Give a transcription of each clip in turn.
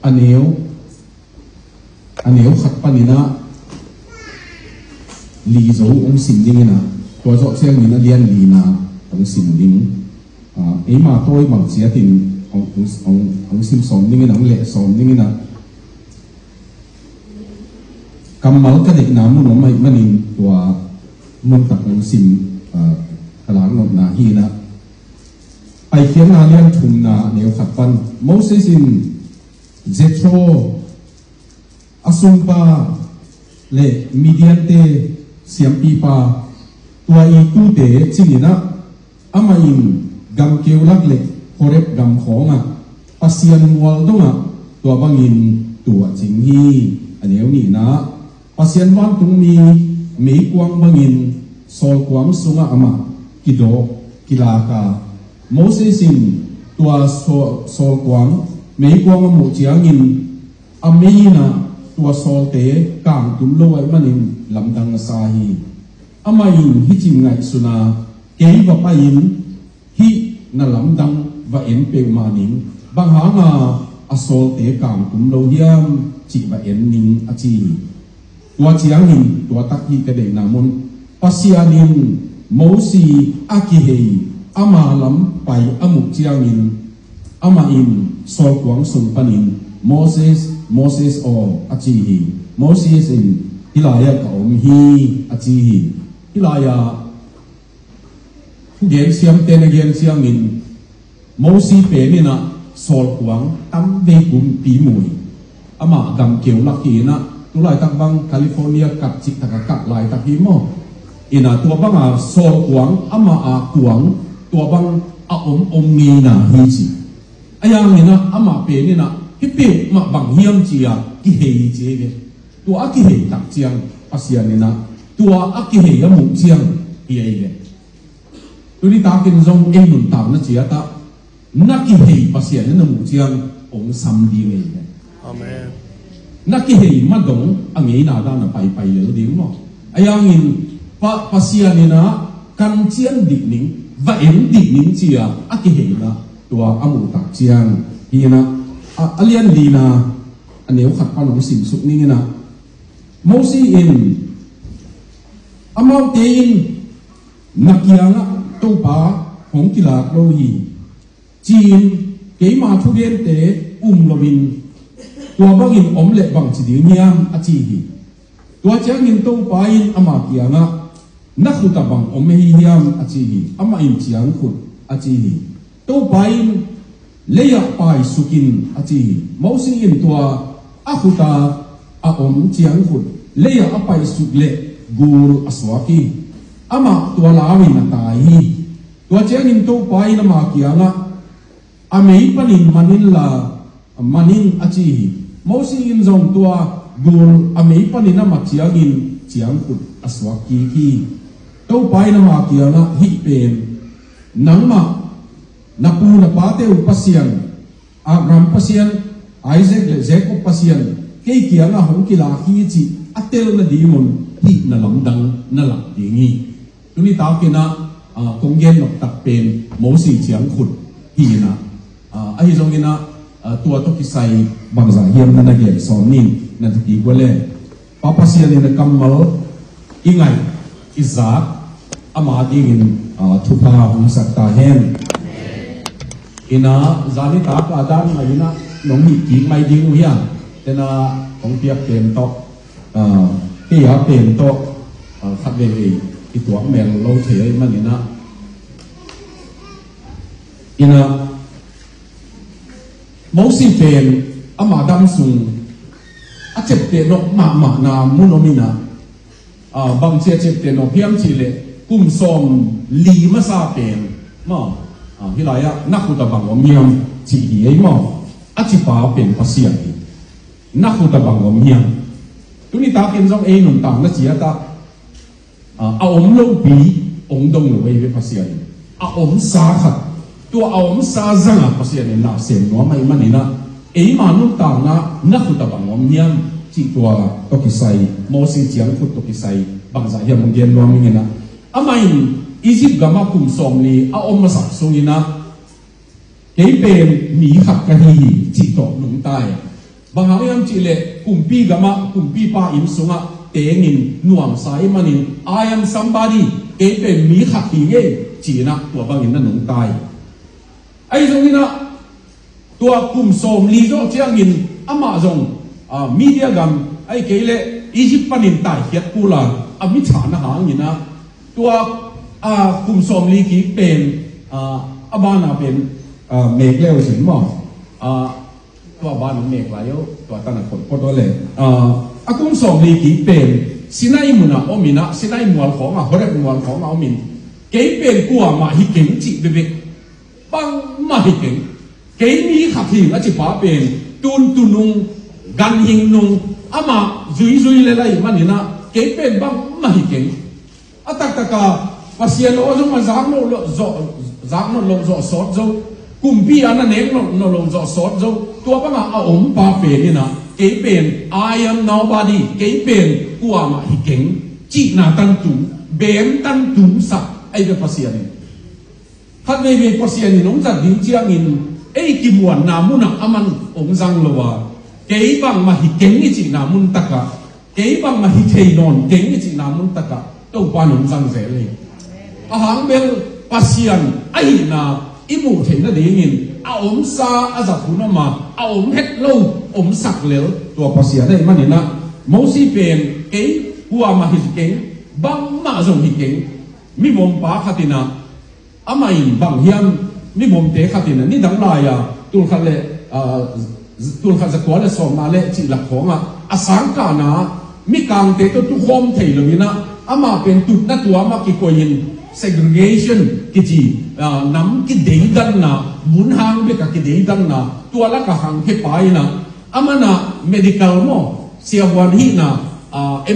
anh nếu khát panina lì dấu ông xin đi na tôi dọn xe mình liên lì na ông xin đi ấy mà tôi bằng chia tiền ông xin sống đi na ông lệ sống đi na cầm máu cái định nám nó mày mình tua muốn tập ông xin cái láng nó na hi na ai khiến na liên thùng na nếu khát pan Moses xin Jethro asumpa le Midian siampi pa tua itu te chingina amain gam keulak le korep gam khonga pasian wal donga tua bangin tua chinghi aneu ni na pasian wan tungmi mei kwang bangin sol kwang sunga ama kido kilaka Mosesin tua sol kwang mei kwang mu chiangin amina tua sol te kang tum lo ai manin lamdang sahi amain hi chim ngai suna kei va pain hi na lamdang va en pe manin bang hanga asol te kang tum lo hiam chi va en ning achi tua chiangin tua tak hi ka de namon pasianin mosi akihei ama lam pai amuk chiangin amain sol kwang sung panin Moses o achihi Moses in hilaya ka hi achihi hilaya gen siam ten gen siam in Moses pe ni na sol kwang tam ve kum pi mui ama gam keu laki na tulai tak bang California kat chik tak kat lai tak hi mo ina tua bang sol kwang ama a kwang tua bang a ni na hi chi ayang ina ama pe ni na hipiu ma bang hiam chia ki hei che ge tua ki hei tak chiang pasian ni na tua ki hei ya mu chiang hi ai ge tu ni ta kin zong e nun ta na chia ta na ki hei pasian ni na mu chiang ong sam di ge amen na ki hei ma dong angei na da na pai pai le ding mo ayang in pasian ni na kan chiang dik ning va em dik ning chia ki hei na tua amu tak chiang hi na alian lina aneu khat panong sim suk ni na Moses in amau tein nakianga to pa hong kila lo hi chin ke ma thu den te lovin tua bangin omle bang chi ding niam achi hi tua changin to pa in ama kianga na khuta bang ome hi hiam achi hi ama in chiang khut achi hi to pa in leya pai sukin achi Moses in tua akhuta a chiang khut leya apai sukle gul aswaki ama tua lawi na tai tua changin to pai na ma kianga amei panin manila manin achi Moses in zong tua gul amei panin na ma chiang khut aswaki ki to pai na ma kianga hi pen nangma napu na pate upasian Abraham pasian Isaac le Jacob pasian kei kianga hong kila hi chi atel na dimon hi na lamdang na lam dingi tuni ta kena konggen nok tak pen Moses chiang khut hi na ai zong ina tua to kisai bangza hiam na nage sonin na ti gole papasian na kamal ingai Isaac ama dingin thupa hong sakta hen ina zani ta ka dan mai na nong hi ki mai ding hu ya tena ong piak pen to ke ya pen to khat ve i tua mel lo the man ina Moses pen ama dam sung a chep te no ma na munomina bang che chep te no hiam chi le kum som li ma sa pen ma hilaya nakuta bang omiam chi hi ai mo achi pa pen pasian nakuta bang omiam tuni ta ken jong e nun tang na chia ta a om lo bi ong dong lo we pasian a om sa khat tua a om sa zanga pasian na sen no mai manina e ma nun tang na nakuta bang omiam chi tua to kisai Moses chiang khut to kisai bang za hiam gen lo mi na amain Egypt gama kum som ni a om masak sungina kei pen mi khap ka hi chi to lung tai bằng hàng em chỉ lệ cùng pi gama cùng pi pa im sunga tế nghìn nuam sai manin I am somebody cái bên mỹ khắc thì nghe chỉ na tua bằng nó nung tai ai giống như na tua cùng som li do chiang in ama giống media gam ai cái lệ Egypt panin tai hiat pula ami chana hang in na tua cùng som li ki bên abana bên make leo sin mo tua ban make la yo tua tan ko ko le cùng som li ki bên sinai muna omina sinai mual khong hore mual khong omin cái bên của mà hi kính chỉ về băng mà hi kính cái mi khắc hình ở chỉ phá bên tuôn nung gan hình nung ama duy lên lại mà nè cái bên băng mà hi kính atak taka pasien ở trong mà giang nó lộ sót dâu cùng pi anh ném nó lộ sót dâu tua băng ống ba bên nè cái bên I am nobody cái bên của mà hi kính chỉ là tan tu bên tan tu sắc ai về pasien phát về pasien nông dân đến chiang in ai kim muan namun nak aman ông giang loa cái bằng mà hi kính cái chỉ namun taka cái bằng mà hi thầy non kính cái chỉ namun taka đâu qua ông giang dễ lên hàng bên pasien ai na imu thầy nó đi in ông sa azat nó mà ông hết lâu ông sắc lỡ tua pasien đây mà nè mỗi si bên cái của mà hi kính bằng mà dùng hi kính mi bom pa khatina amai bang hiam mi bom te khatina ni dang la ya tul khale tul kha zakwa le som na le chi la khonga asang ka na mi kang te to tu khom thei lo ina ama pen tut na tua ma ki koin segregation ki chi nam ki dei dan na mun hang be ka ki dei dan na tua la ka hang ke pai na amana medical mo sia wan hi na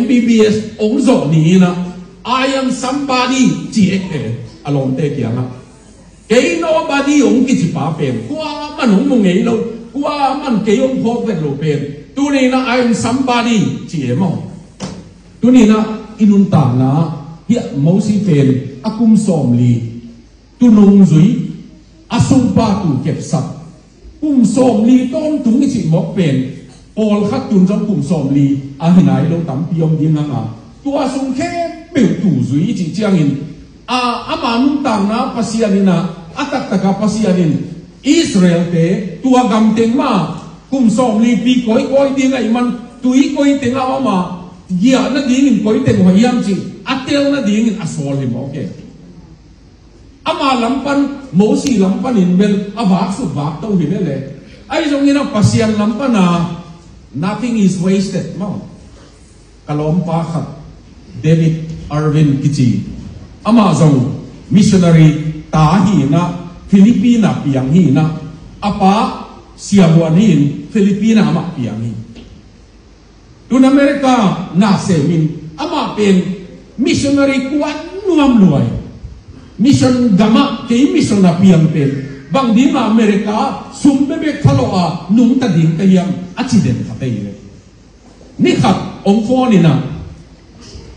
MBBS ong zo ni na I am somebody chỉ along te kia na cái nobody ông cái chỉ phá bền qua mình không mong nghĩ lâu qua mình cái ông phô về lộ bền tu này na I am somebody chỉ mà tu này na inun ta na hiện mẫu si bền akum som li tu nông dưới asung ba tu kẹp sập kum som li tôn tung cái chỉ mọc bền Paul khắc tuân trong kum som li anh này lâu tắm piom đi ngang tu asung khe biểu thủ duy chỉ chiang in ama nung tang na pasianina atak taka pasianin Israel te tua gam teng ma kum som li pi koi ding ai man tui koi teng ama ya na ding in koi teng hoyam chi atel na ding in asol him okay ama lampan mo si lampan in bel avak su vak tau hin le ai jong ina pasian lampan na nothing is wasted mo kalom pa khat David Arvin Kichi Amazon missionary ta hi na Filipina piang hi na apa siabuan hin Filipina ama piang hi tun America na semin ama pen missionary kuan nuam luai mission gama ke mission na piang pen bang di ma America sumbe be thalo a nung ta ding ta yang accident khatai le ni khat ong phone ni na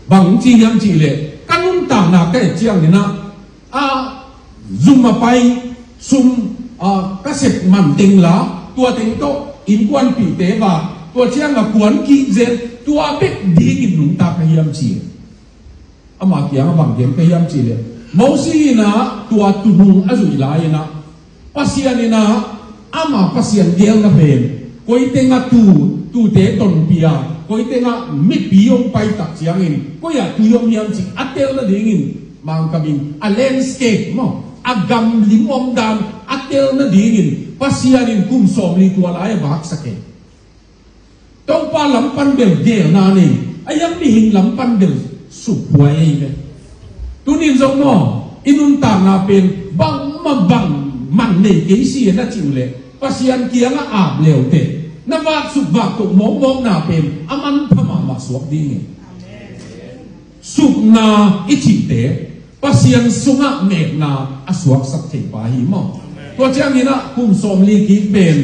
bằng chi yang chi lệ căn tảng là cái chiang này na zoom mà bay zoom các sệt màn tình lá tua tình to in quan bị tế và tua chiang là cuốn kỹ dệt tua biết đi in nung ta cái yam chi ama kia bằng kiếm cái yam chi lệ mau si na tua tu nung azui lai na pasian na ama pasian dia na pen koi tenga tu te ton pia koi tenga mi piong pai tak chiang in koi ya tu yom yam chi atel na ding in mang kabin a landscape mo agam limom dan atel na ding in pasian in kum som li tu ala bak sake tong pa lampan bel gel na ni ayam ni hin lampan bel su puai be tunin zong mo inun ta na pen bang mabang man nei ke si na ching le pasian kia nga ap leo te na vak su vak to mong na pen aman phama ma suak ding sup na ichi te pasian sunga mek na asuak sak thei pa hi mo to chang ina kum som li ki pen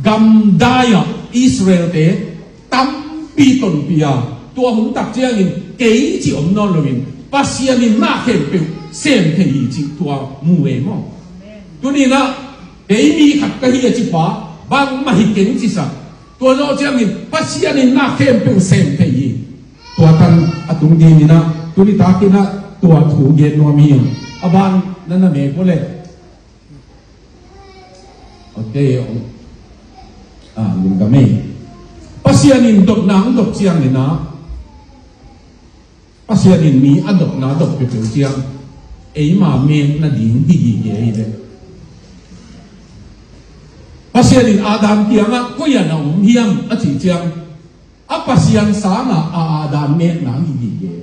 gam daya Israel te tam pi ton pia to hum tak chiang in ke chi om non lovin pasian in ma khem pe sem thei chi to mu e mo tu ni na ei mi khat ka hi chi pa bang ma hi ken chi sa ตัวโลเจียมินปัสยานินนาเข้มเป็นเซมเทียตัวตันตุงดีนี่นะตัวนี้ตากินนะตัวถูเย็นนัวมีอบานนั่นน่ะเมย์ก็เลยโอเคลุงก็ไม่ปัสยานินดกหนังดกเชียงนี่นะปัสยานินมีอดกนาดกเป็นเชียงมาเมนน่ะดิ่งดีเย่เลยปัสยานินอาดามเกียงอ่ะก็อย่าหนุ่มเฮียมอธิเชียงปัสยานสางอาดามเมนหนังดีเย่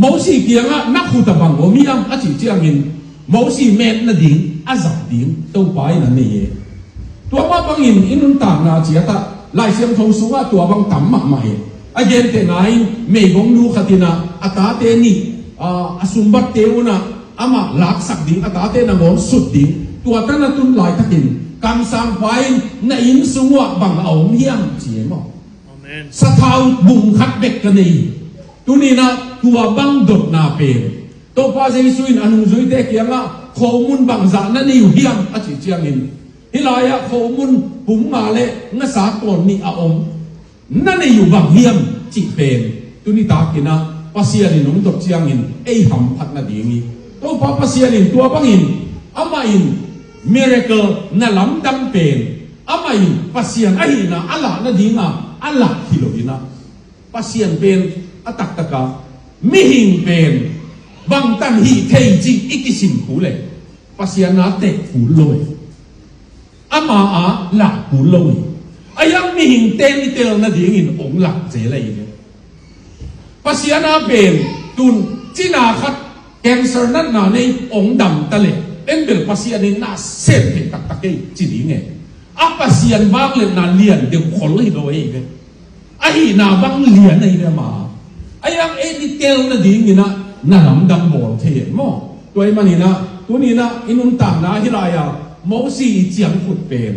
มอสีเกียงอ่ะนักขุดบังโอมีอัมอธิเชียงินมอสีเมนน่ะดิ่งจับดิ่งตัวไปนั่นนี่ตัวว่าบังอินอินุนต่างนาเจียตะลายเสียงทงสูงตัวบังต่ำมากมายเย็นแต่ไหนไม่กงดูขัดินะตาเตนี่สุมบัติเทวนะมาหลักสักดิ่งตาเตนะงอนสุดดิ่งตัวท่านตุนลายทักินการสร้างไฟในอินสูงว่าบังเอาเมียมเจียมั้งสะท้าวบุงขัดเบ็กกันนี่ตัวนี้นะตัวบังดดนาเปรตัวพาเจสุอินอนุจุยเตเกียงะข้อมูลบางอย่างนั่นนี่อยู่เฮียมอาจิเจียงินฮิลายะข้อมูลปุ่มมาเลงสาตนนี่อาองนั่นนี่อยู่บางเฮียมจิเปรตัวนี้ตากินะภาษานี่นุ่มดดเจียงินหำพัดนาดีงี้ตัวภาษานี่ตัวบังอินมาอินmiracle นั่นล้ำดำเป็นมาอินภาษานะอัลลานาดีนะอัลลาฮิโลอินะภาษาเป็นตักตะกามิหิงเป็นบางตันฮีเทจิอีกิสิมผูเลยภาษาหน้าเตะผูเลยมาหลักผูเลยยังมิหิงเตนิเตลนาดีงินองหลักเจเลยเนี่ยภาษาหน้าเป็นตุนจีนาคัดแคนเซอร์นั่นน่ะในองดำตะเลเอ็นเดลภาษาในน่าเสพเป็นตักตะเกยจีดีไงภาษาบางเลยน่าเลียนเดี๋ยวคนเลยโดยเนี่ยน่าบางเลียนในเนี่ยมายังดิเทลนะดิ่งนะน่าลำดังบอลเทียนมั้งตัวมันนี่นะตัวนี้นะอินุนต่างนะที่ไรมอสีเจียงขุดเป็น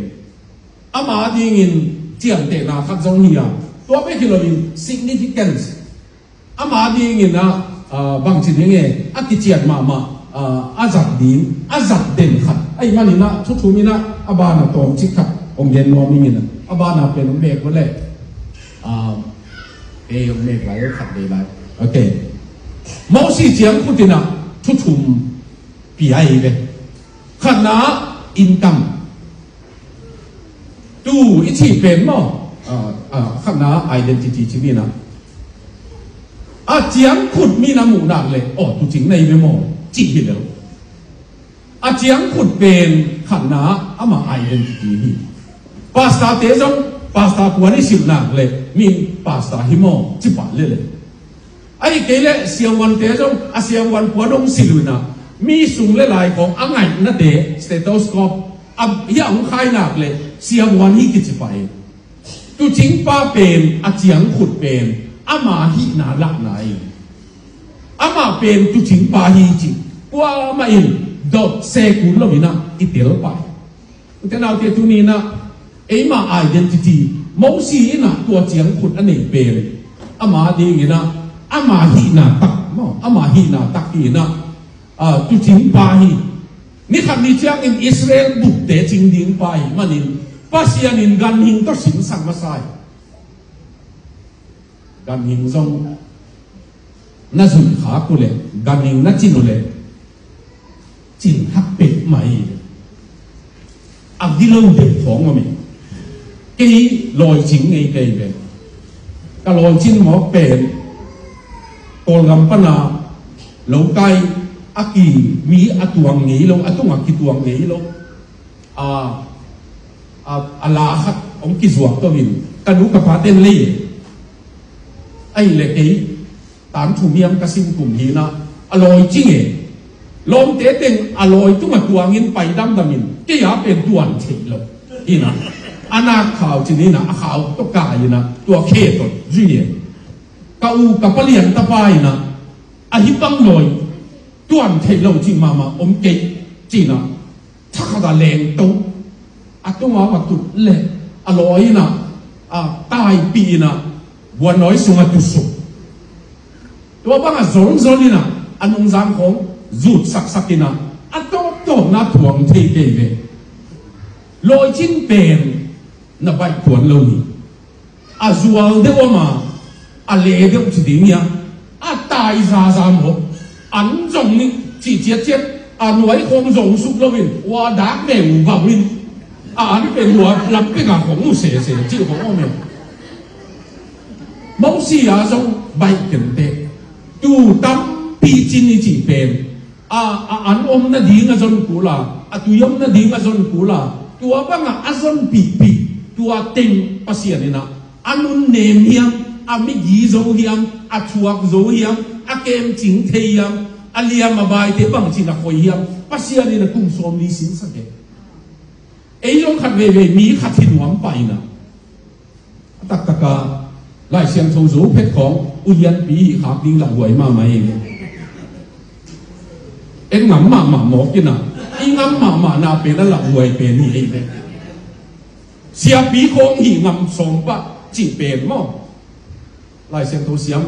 มาดิ่งเจียงเตนะขัดจงเฮียตัวไม่คิดเลย significance มาดิ่งนะบางสิ่งอย่างเงี้ยที่เจียงมาจับดิ่งจับเด่นขัดมันนี่นะทุกๆนี่นะบ้านน่ะตรงชิดขัดองเย็นนอนนี่นะบ้านน่ะเป็นเมฆก็เลยเมฆไหลขัดได้ไหลโอเคมอสีเจียงพูดนะทุกๆปีไอ้เว้ยขณะอินกัมดูอีที่เป็นมั้งขณะ identity ที่นี่นะเจียงขุดมีน้ำหมูหนักเลยตัวจริงในไม่มองจีบเลยเจียงขุดเป็นขณะมา identity นี่ภาษาเตจงภาษาตัวนี้สิบหนักเลยมีภาษาฮิโมจิบะเลยเกล้เสียงวันเตจงเสียงวันปวดงสิลุนะมีสุ่มหลายของไงนั่นเดสเตโตสโคปยังใครหนักเลยเสียงวันนี้กิจไปตัวจริงป้าเป็นเจียงขุดเป็นมาฮินาลักไหนมาเป็นตัวจริงป้าฮิจิว่ามาอินดอทเซกุลมินะอิเตลไปแต่เราเทตุนี้นะมา identity มองสีนะตัวเจียงขุดอันนี้เป็นมาดีงี้นะมาฮินาตักมาฮินาตักฮีนะตุจิงไปนี่ขันนี้เชียงอิสราเอลบุกเตจิงดิ่งไปมันนี่ภาษาอินกันหิงต่อสิงสังมาใส่กันหิงทรงน่าสุนขากุเลยกันหิงน่าจินเลยจินฮักเป็ดใหม่ดิลเด็กของมันกี่ลอยจิงไงเกย์เลยก็ลอยจินหมอเป็นโกลกำปนาเหลาไกกีมีตัวงี้ลงตัวกี่ตัวงี้ลงลาขัดองกิจวัตรตัววินกันดูกับพาเต้นเล่เล็กตามถุงยำกระซิมกลุ่มนี้นะอร่อยจริงลมเตะเต็งอร่อยตัวงินไปดำมินที่อยากเป็นตัวเฉยเลยนี่นะนาข่าวที่นี้นะข่าวต้องกายนะตัวเคตัวจีเนียกับเปลี่ยนตะไบนะฮิบังหน่อยตัวเทลงจริงมาเกยจีนะถ้าเขาได้แรงตัวตัวมาตุเล่อร่อยนะตายปีนะบัวน้อยสุงตุสุตัวบางโซนนี่นะนุ่งจางของจุดสักนะตัวน่าถ่วงเทเกยเลยลอยจิ้นเป็น na bai thuan lo ni a zual de oma a le de chi ding ya a tai za mo an zong ni chỉ chết chết à nói không dùng sụp lo vin wa đá về ngủ vào vin à cái về ngủ lắm cái cả không sẻ chỉ không mình mẫu si à trong bài kiểm tệ tu tâm pi chín ni chỉ bền anh na đi nga zon kula tu yom na đi nga zon kula tu apa nga azon pi tu ating pasien na anun nem hiam ami gi zo hiam a chuak zo hiam a kem ching thei hiam aliam abai te bang chi na khoi hiam pasien ni na kum som li sin sa ke ei long khat ve mi khat hin wam pai na tak taka lai siang thâu zo phet khong uyan pi khap ding la huai ma mai em ngắm mà mỏ kia nào, ý ngắm mà nào bên đó là người bên gì đấy, xia bí không hỉ ngắm sống bát chỉ bên mà, lại xem tôi xem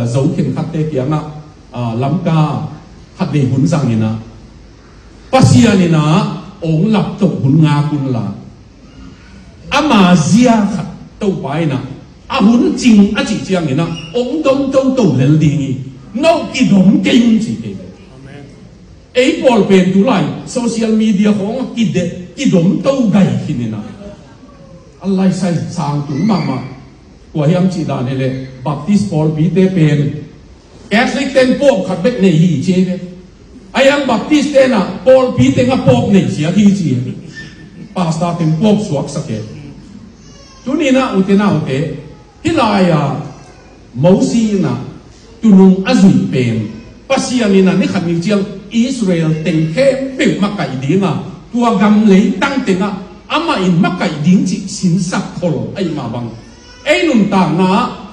dấu khen khát tê kia ngạ, lắm ca khát để huấn rằng này nè, bác sĩ này nè, ông lập tổ huấn nga kun là, mà zia khát tàu bài nè, huấn chính chỉ chiang này nè, ông đông tàu lên đi, nó kỳ đống kinh chỉ thế. Ấy bỏ bên tu lại social media không cái đống tàu gầy khi này nào, Allah say sang tu mà của hiếm chỉ là này lệ Baptist Paul bị tê bên, Catholic tên Pope khát bếch này gì chứ đấy, ai ăn Baptist tên à Paul bị tên ngap Pope này chỉ gì chứ, Pastor tên Pope suak sắc cái, tu này na u tên nào thế, cái này mẫu si na tu nung azui bên, pasien này na khát nhiều chiang Israel tình khe biểu mắc cải điếng tua gam lấy tăng tình ama in mắc cải điếng chỉ xin sắc khổ ai mà bằng ai nung tàng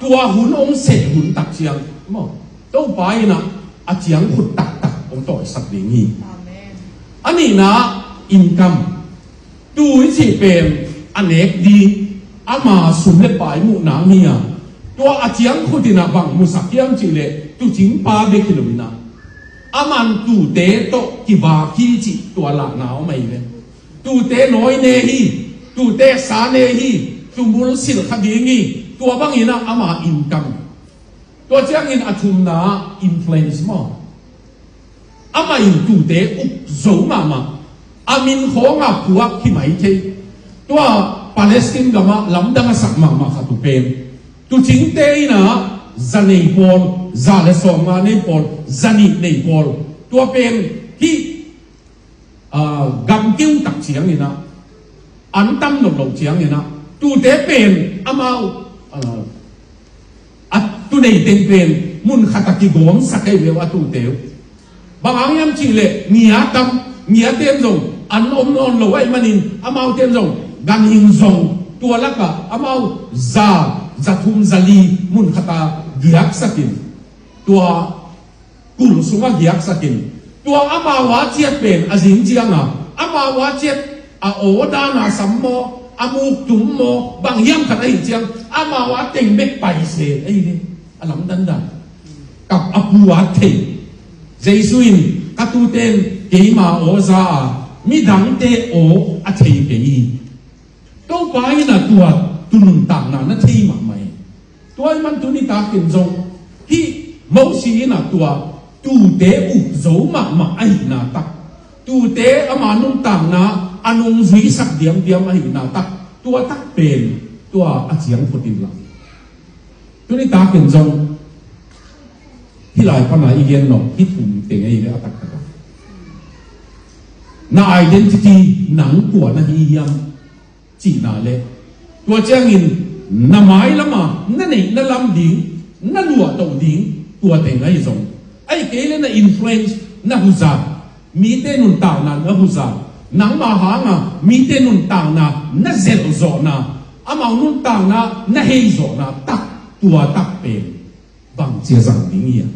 tua hun ông sẽ hun tạc chiang mà đâu phải chiang hụt tạc ông tội sắc điếng hi anh income tu chỉ bền anh ấy đi ama sum lệ bài mũ nang hi tua chiang hụt đi bằng musak chiang chỉ lệ tu chính 300 km aman tu te to kiba ki chi to la nao mai le tu te noi ne hi tu te sa ne hi tu mul sil khadi ngi tu bang ina ama income to chang in athum na influence mo ama in tu te up zo ma amin kho nga puak ki mai the to Palestine gama lamdang sak ma kha tu pen tu ching te na zanei pol za le som ma nei pol zani nei pol tua pen hi gam kiu tak chiang ni na an tam no lo chiang ni na tu te pen amau tu nei ten pen mun khataki gom sakai ve wa tu te bang yam chi le nia tam nia tem zong an non lo ai manin amau tem zong gan hing zong tua laka amau zathum zali mun khata giak sakin tua kul sunga giak sakin tua ama wa chiat pen azing chiang ama wa chiat oda na sammo amuk tum mo bang yam khat ai chiang ama wa teng bek pai se ai ni alam dan da kap apu wa the jesuin katu ten ke ma oza mi dang te o a thei ke i to pai na tua tunun tang na thei ma mai tôi mang tu ni ta kim zong hi mẫu si na tua tu te u zo ma ai na tak tu te ama nung tang na anung zui sak diam ai na tak tua tak pen tua a chiang phutin la tu ni ta kim zong hi lai pa na igen no hi thum te ngai le atak tak na identity nang của na hi yam chỉ na le tua chang in na mai lama na nei na lam ding na lua to ding tua te ngai zong ai ke le na influence na huza mi te nun ta na huza nang ma ha nga mi te nun ta na zel zo na ama nun ta na hei zo na tak tua tak pe bang chia rằng ding ya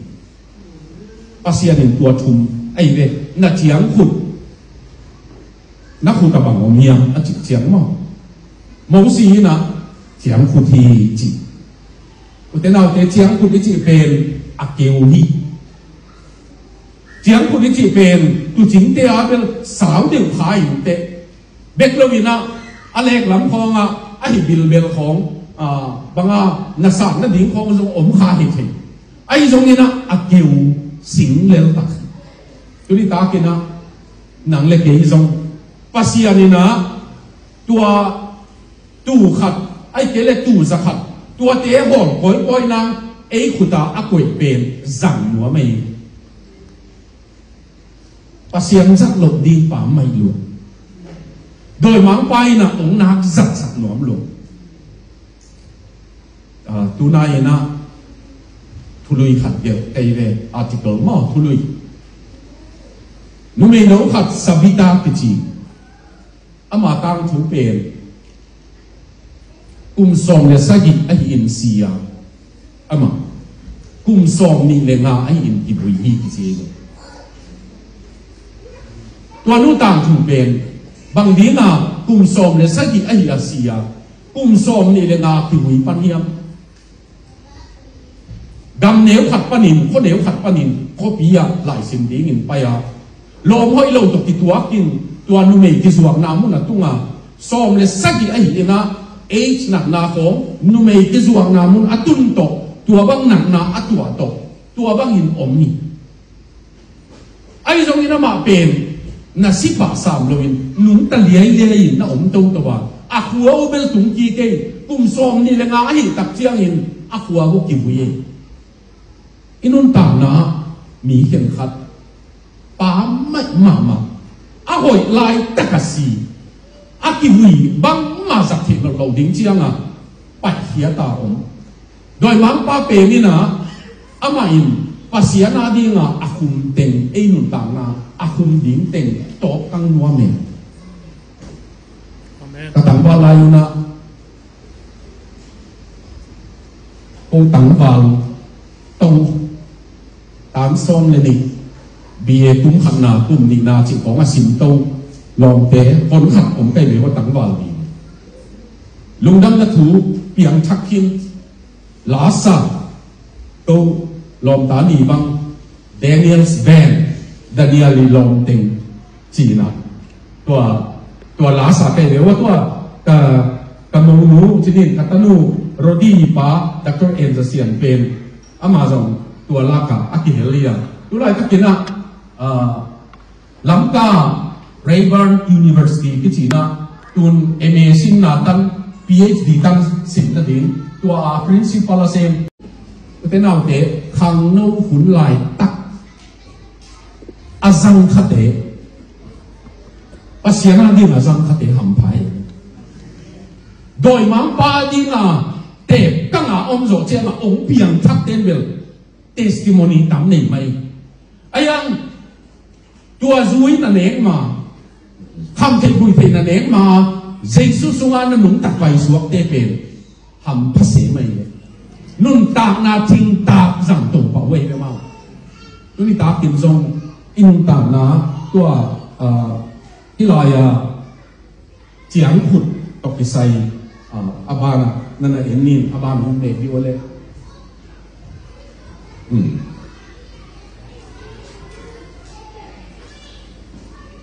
pasian in tua thum ai ve na chiang khut na khut ka bang om hiam a chi chiang mo mẫu si na chiang khu thi chỉ, thế nào thế chiang khu cái chỉ bền kêu hi, chiang khu cái chỉ bền tu chính thế à bên sáu điều khai thế, biết lâu vì na, Alex lắm phong ai bil bel khong banga na sa na ding khong zong om kha hi thei ai zong ina akiu sing lel tak tuni ta kina nang le ke zong pasianina tua tu khat ai ke le tu za khat tua te hol koi nang ei khuta akoi pen zang nuwa mai pasian zak lop ding pa mai lu đôi máng bay na ống nát giật giật nóm luôn tu này na thu lui khát việc cái về article mà thu lui nôm nấu khát sabita cái gì ama tang thu bền som le sa git ai in sia ama som ni le nga ai in ki bui hi cái gì tua nu tang thu bền bằng đi na som le sa git ai asia som ni le nga ki bui pan hiam gam nếu khát panin có nếu khát panin có bia lại xin đi nghìn bay à lom hoi lâu tục tua kin tua nu mei ki zuak na mu na tunga som le sagi ai ina h nak na ko nu mei ki zuak na mu atun to tua bang nak na atua to tua bang in omni ai zong ina ma pen na sipa sam loin nun ta liai na om to to ba a khuo bel tung ki ke som ni le nga ai tak chiang in a khuo ko ki buye inun ta na mi khen khat pa mai mama a hoi lai takasi a ki hui bang ma sak thik lo ding chiang a pat hia ta om doi mang pa pe ni na ama in pasiana dinga a khum teng e nun ta na a khum ding teng to kang nuwa me amen ka tang ba lai na o tang vào tông tám son lên đi bia cũng khăn na cũng đi na chỉ có mà xin tâu lòng té con khăn cũng cái này có tặng vào đi lùng đâm là thú piang thắc hin lá sa tâu lòng tá đi băng Daniel's van Daniel đi lòng tình chỉ là tua lá sa cái này tua cả mông nú chỉ nên cả tanu Rodi pa Dr. Enzasian pen Amazon tua laka akihelia tu lai ta kina lamka Rayburn University cái chỉ na tun MA sin na tan PhD tan sin na din tua principal sem te nào te khang no hun lai tak azang khate pasiana din azang khate ham phai doi mang pa din na te kanga om zo che na ong piang thak ten bel testimony tam nei mai ayang tua zui na nek ma kham thei bui thei na nek ma Jesus sunga na nung tak pai suak te pen ham phase mai nun tak na thing tak zang to pa wei be ma tu ni tak kim zong in tak na tua hilaya chiang khut tok ki sai abana nana enin aban hom ne bi ole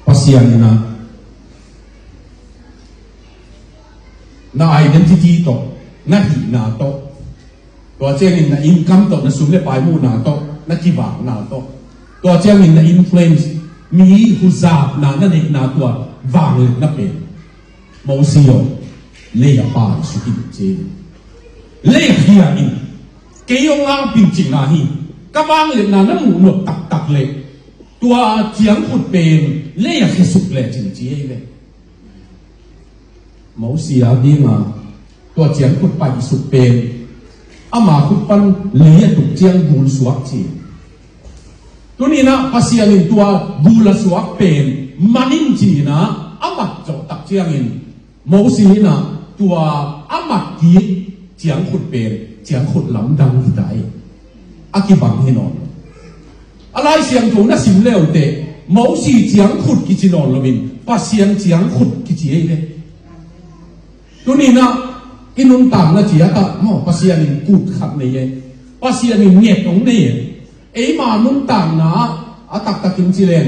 pasian na identity to na hi na to chen na income to na sum le pai mu na to na ki wa na to chen na influence mi hu za na ne na to wang na pe mo si yo le ya pa su ki che le hi ya in ke yo ngang ping ching na hi ka bang le na mu no tak le tua chiang khut pen le ya ke suk le chin chi le mo si ya di ma tua chiang khut pai suk pen ama khut pan le ya tuk chiang bul suak chi tu ni na pasianin tua bula suak pen manin chi na amat cho tak chiang in mo si na tua amat ki chiang khut pen chiang khut lam dang hi dai aki bang hi non alai siang tu na sim leo te mo si chiang khut ki chi non lovin pa siang chiang khut ki chi ei le tu ni na inun tam na chi ata mo pa siang in kut khat nei ye pa siang in nge tong nei ye ei ma nun tam na atak takin chi len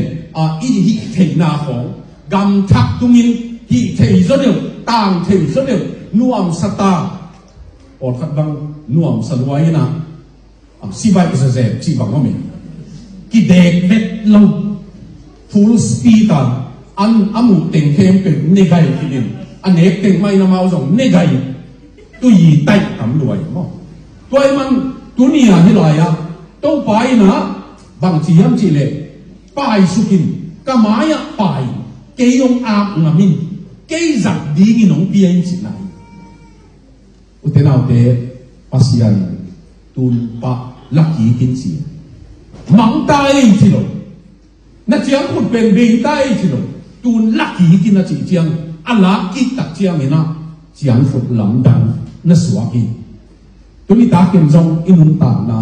i hi thei na khong gam thak tungin hi thei zo deu tang thei zo deu nuam sata or khat bang nuam salwai na si bai is a chi bang ome ki dek vet lo full speed an amu teng khem pe negai kinin anek teng mai na mau jong negai tu yi tai tam luai mo toy man dunia hi lai ya to pai na bang chi yam chi le pai sukin kamaya pai ke yong a ngamin ke zak ding inong pian chi lai utenau te pasian tun pa lucky kin chi mang tai chi lo na chiang khut pen be tai chi lo tun lucky kin na chi chiang ala ki tak chiang ina chiang khut lam dang na suwa ki tuni ta kem jong inun ta na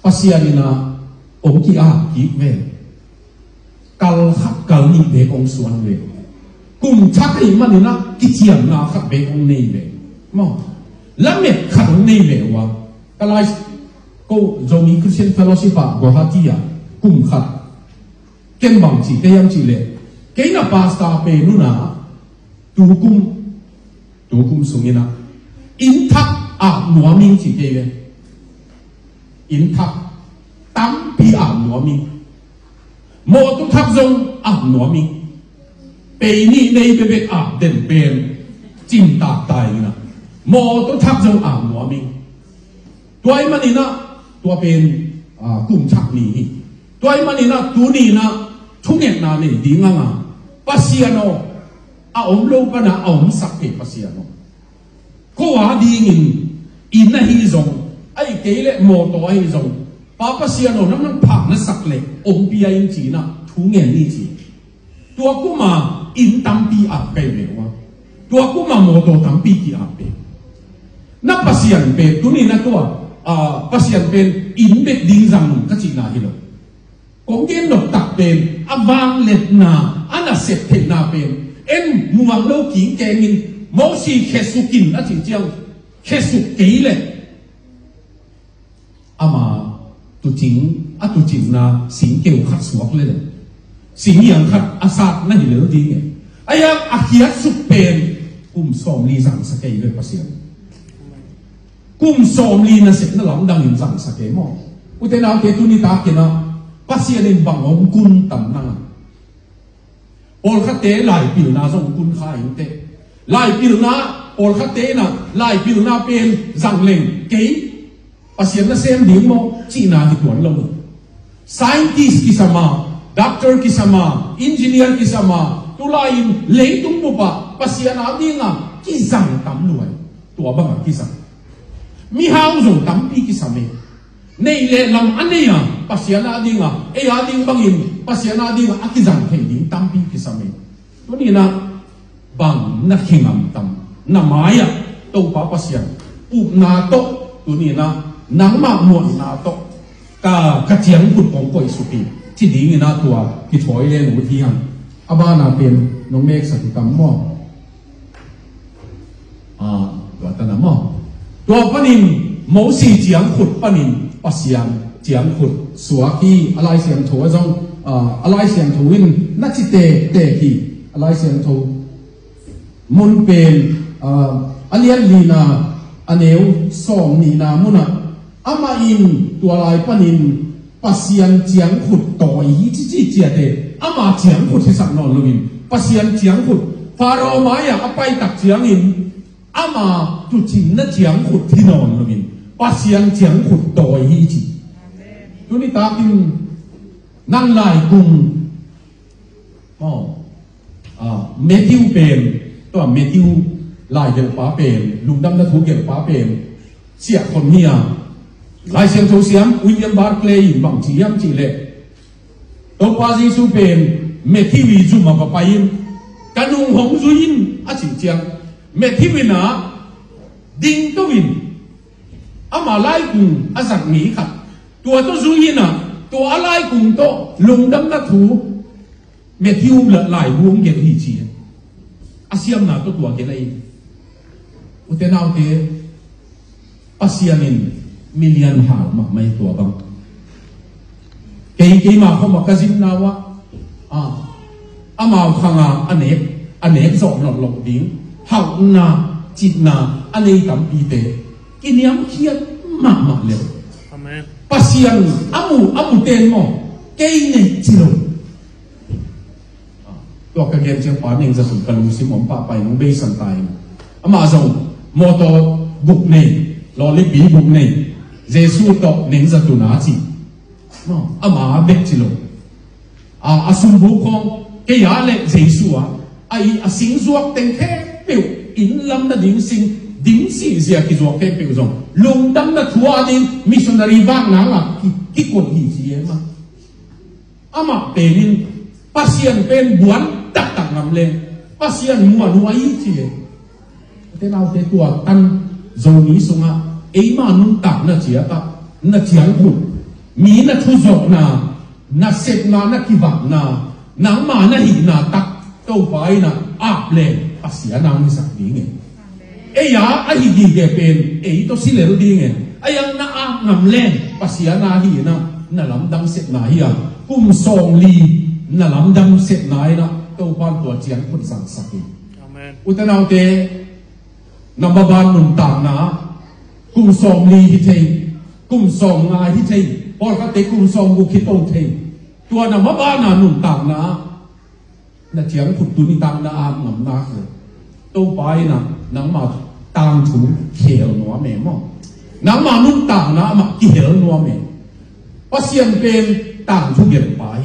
pasian ina ong ki a ki ve kal khak kal ni be ong suan ve kum chak ni man ina ki chiang na khak be ong nei ve mo lamet khak nei ve wa kalai ko zomi Christian fellowship a Guwahati a kum khat ken bang chi ke yam chi le ke na pasta pe nu na tu kum sungina in thak a nuam min chi ke ve in thak tam pi a nuam min mo tu thak zong a nuam min pe ni nei be be a den pen chin ta tai na mo tu thak zong a nuam min toy manina tua pen kum chak ni toy manina tu ni na thungen na ni dinga nga pasiano a om lo pa na om sak ke pasiano ko wa ding in na hi zong ai ke le mo to ai zong pa pasiano nam nam phak na sak le om pi ai chi na thungen ni chi tua kuma in tam pi a pe le wa tua kuma mo to tam pi ki a pe na pasian pe tu ni na tua pasian pen in bet ding zang ka chi na hi lo kong gen nok tak pen avang let na ana set the na pen en muang lo ki ke ngin mo si khesukin a chi chiang khesuk ke le ama tu ching na sing keu khat suak le sing yang khat asat na hi lo ding aya akhiat suk pen som li zang sa ke le pasian kum som li na set na lam dang in zang sa ke mo uten au te tu ni ta ke na pasian in bang om kun tam na ol kha te lai pil na zong kun kha in te lai pil na ol kha te na lai pil na pen zang leng ke pasian na sem ding mo chi na ki tuan lo scientist ki sama doctor ki sama engineer ki sama tu lai in le tung mo pa pasian a dinga ki zang tam luai tua bang ki sang mi hao zong tam pi ki same nei le lam ania pasiana dinga e a ding bangin pasiana dinga akizang the ding tam pi ki same to ni na bang na khingam tam na maya to pa pasian u na to to ni na nang ma mo na to ka chiang put pong koi su pi chi ding na tua ki thoi le nu thi han aba na pen no mek sa tam mo wa ta na mo tua panin mo si chiang khut panin pasian chiang khut suaki alai siang tho jong alai siang tho win na chi te ki alai siang tho mun pen alian lina aneu som ni na muna ama in tua lai panin pasian chiang khut toi chi chia te ama chiang khut se sak non lovin pasian chiang khut faro maya apai tak chiang in ama tu chin na chiang khut thi non lovin pasian chiang khut toi hi chi tu ni ta kin nan lai kum Matthew pen to Matthew lai del pa pen lung dam na thu gel pa pen sia kon hia lai siang tho siam William Barclay bang chi yam chi le to pa ji su pen Matthew wi zu ma pa pain kanung hong zu yin a chi chiang Matthew na ding to win ama lai kum azak mi khat tua to zu yin na to alai kum to lung dam na thu Matthew la lai buông gen hi chi asiam na to tua gen ai utenau te pasianin million hal ma mai tua bang ke ma kho ma kazin na wa ama khanga anek zo non lok ding hậu na chít na anh ấy cầm pi tế cái niệm khiết mà liệu pasien amu tên mo cái này chỉ rồiตัวกระเกมเชียงปานเองจะสุดกระลุสิมอมป่าไปน้องเบสันตายมาส่งมอโตบุกเนยรอลิปีบุกเนยเจสูตกเนยจะตุนาจีมาเบ็ดจิโลสมบูรณ์ของเกียร์เล็กเจสูสิงจวกเต็งแค่เปียวอินลำนั่นดิ้งสีเสียกิจวกแค่เปียวส่งลงดำนั่นทัวร์ดิมิชชันนารีบ้างนั่งกิกดหีเสียมาเป็นpasien pen buan tak ngam le pasien mua nuai chi te nau te tua tan zoni sunga eima nun tak na chia ta na chiang hu mi na thu zok na set na kiwak na nang ma na hi na tak to pai na ap le pasia nang ni sak ding e ya a hi gi ge pen e to si le ru ding ayang na a ngam le pasia na hi na lam dang set na hi kum song li na lam dam set nai na to pan tua chiang put sang saki amen utanau te number 1 nun ta na kum som li hi thei kum som ngai hi thei por ka te kum som bu ki to thei tua number 1 na nun ta na chiang put tu ni tang na a ngam na ko to pai na nang ma tang thu khel no me mo nang ma nun ta na ma ki hel no me pasien pen tang thu gel pai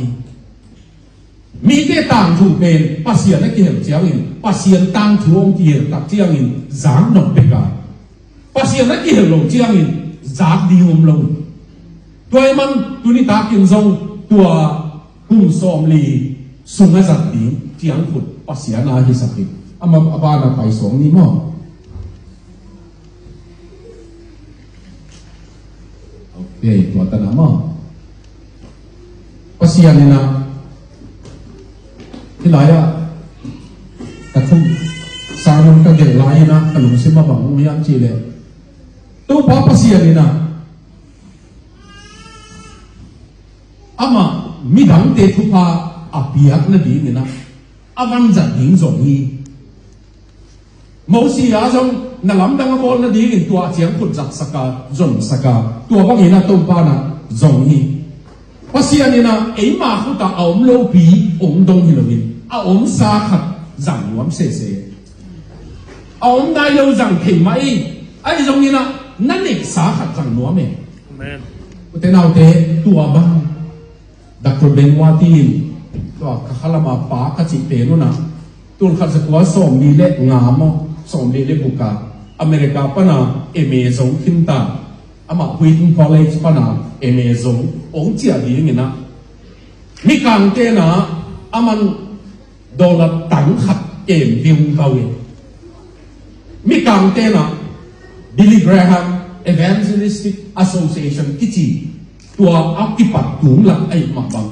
มีแต่ต่างถูกเป็นปัสยานักเกี่ยวเจียงอินปัสยาต่างถูกเกี่ยวกับเจียงอินจางหนกเบกาปัสยานักเกี่ยวลงเจียงอินจากดีอมลงตัวมันตัวนี้ตากินทรงตัวกุ้งซอมลีสุงจัดดีเจียงขุดปัสยานาฮิสักิอามาบานาไปสองนี้มั้งโอเคตัวตนามั้งปัสยานี่นะที่ไหนแต่คุณสารุนก็เด็กหลายนะขลุ่มซิมาบังมีอันจีเลยตัวป้าปัสยานี่นะอามามีดังเตทุพาอาเปียกนั่นดีนี่นะอาวันจัดหิงจงฮีมอสีอาจงนั่งลำดังบอลนั่นดีนี่ตัวเจียงขุดจักสกาจนสกาตัวบางทีนะตัวป้านะจงฮีปัสยานี่นะไอ้มาขุดตาเอาโลปีองดงฮิโลวินเอาสาขัดจังวมเสเสเอาได้โลจังถิ่นมาไอ้ตรงนี้นะนั่นเองสาขัดจังนัวเมแต่เราเตะตัวบ้างดักตัวเบนวาตีนตัวข้าลามาปากจิเตนุนะตัวขัดสกัวส่งดีเล็กงามส่งดีเล็กบุกาอเมริกาปนาเอเมซงคิมตาอามาควีนคอลเลจปนาเอเมซงองเจียดีนี่นะมีการเตนะอามันดอลลาร์ตั้งขัดเกมวิวเขาเองมีการเตนะบิลลี่แกรแฮม Evangelistic Association กิจตัวอักกิปัดถุงหลักไอ้มาบัง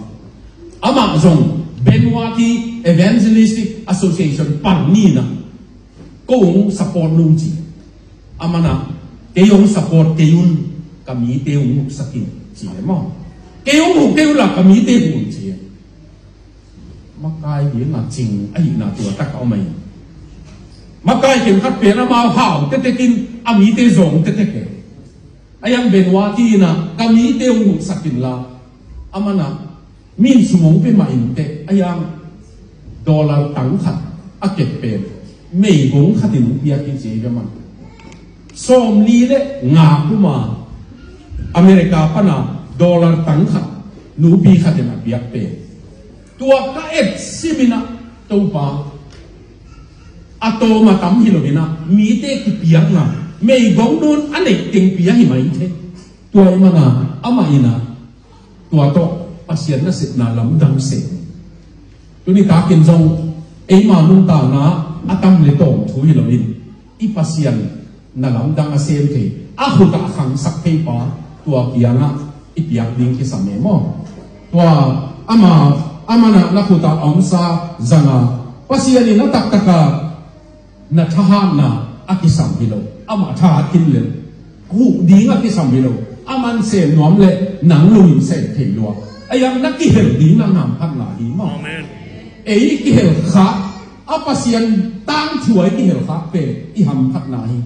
อามาจงเบนวาที Evangelistic Association ปังนี่นะก็องสปอร์ตนุ่งจีอามานะเกยองสปอร์ตเกยุนกับมีเตยองสกินจีเลยมั้งเกยองเกยุนหลักกับมีเตยองจีมาไกลเดี๋ยวน่ะจริงไอ้น่ะตัวตักเอาไหมมาไกลเข็มขัดเปลี่ยนมาห่าวเตะกินอามีเตยสงเตะเกไอ้ยังเบนวาทีนะกับมีเตยองสกินละอามานะมีนสมองเป็นมาอินเตไอ้ยังดอลลาร์ตั้งขัดอาเก็บเป็นไม่บงขัดินเบียกินเจกันมันสมลีเล่งาคุมาอเมริกาปนาดอลลาร์ตั้งขัดนูบีขัดินเบียเป็นตัวก็เอ็ดซิมินะตัวป้าอัตโตมาตั้มฮิโลบินะมีเตกิเปียกนะไม่บงนูนอันไหนติงเปียกหิมะอินเทตัวมันนะอามาอินะตัวโตปัสยานะเสนาลำดังเสตัวนี้ตากินทรงไอ้มานุนตานะอาตัมเลโตถุยฮิโลบินอีปัสยานนาลำดังเสนเทอาหุตะขังสักเทปาตัวเกียนะอีเปียกดิ้งที่สามเมมตัวอามานะนักขุตาอมซาจังปัสยานีนักตักตะกานัทหานะอากิสัมพิโลอามาทากินเลยกูดิ้งอากิสัมพิโลอามันเสนนวมเลยหนังลุยเสนเทลัวไอ้ยังนักกิเหลดิ้งนางนำพันหลาดีมั้งเอ้ยกิเหลขา pasien tang chuai ki hel khak pe I ham khat na hi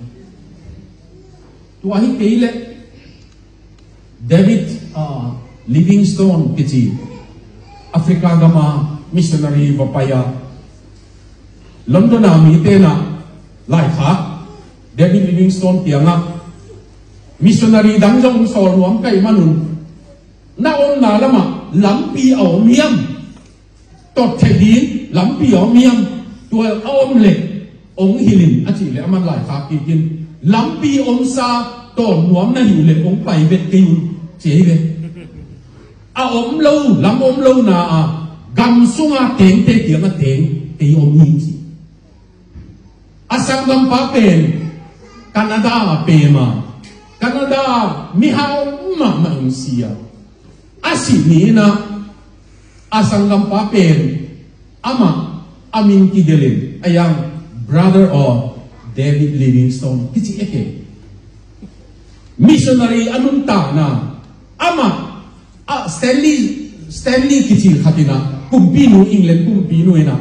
tua hi keile David Livingstone kichi Africa gama missionary vapaya London mi te na lai khak David Livingstone tianga missionary dang jong sol nuam kai manun na on na lama lampi au miam tot thedin lampi au miam tua om le ong hilin achi le aman lai khak kin lampi om sa to nuam na hi le ong pai vet ke che ve a om lo lam om lo na gam sunga teng te tiang a teng te om hin chi asang gam pa pen Canada pe ma Canada mi hao ma sia asi ni na asang gam pa pen ama amin ki delen ayang brother of David Livingstone kichi eke missionary anun ta na ama Stanley kichi khatina kumpinu England kumpinu ena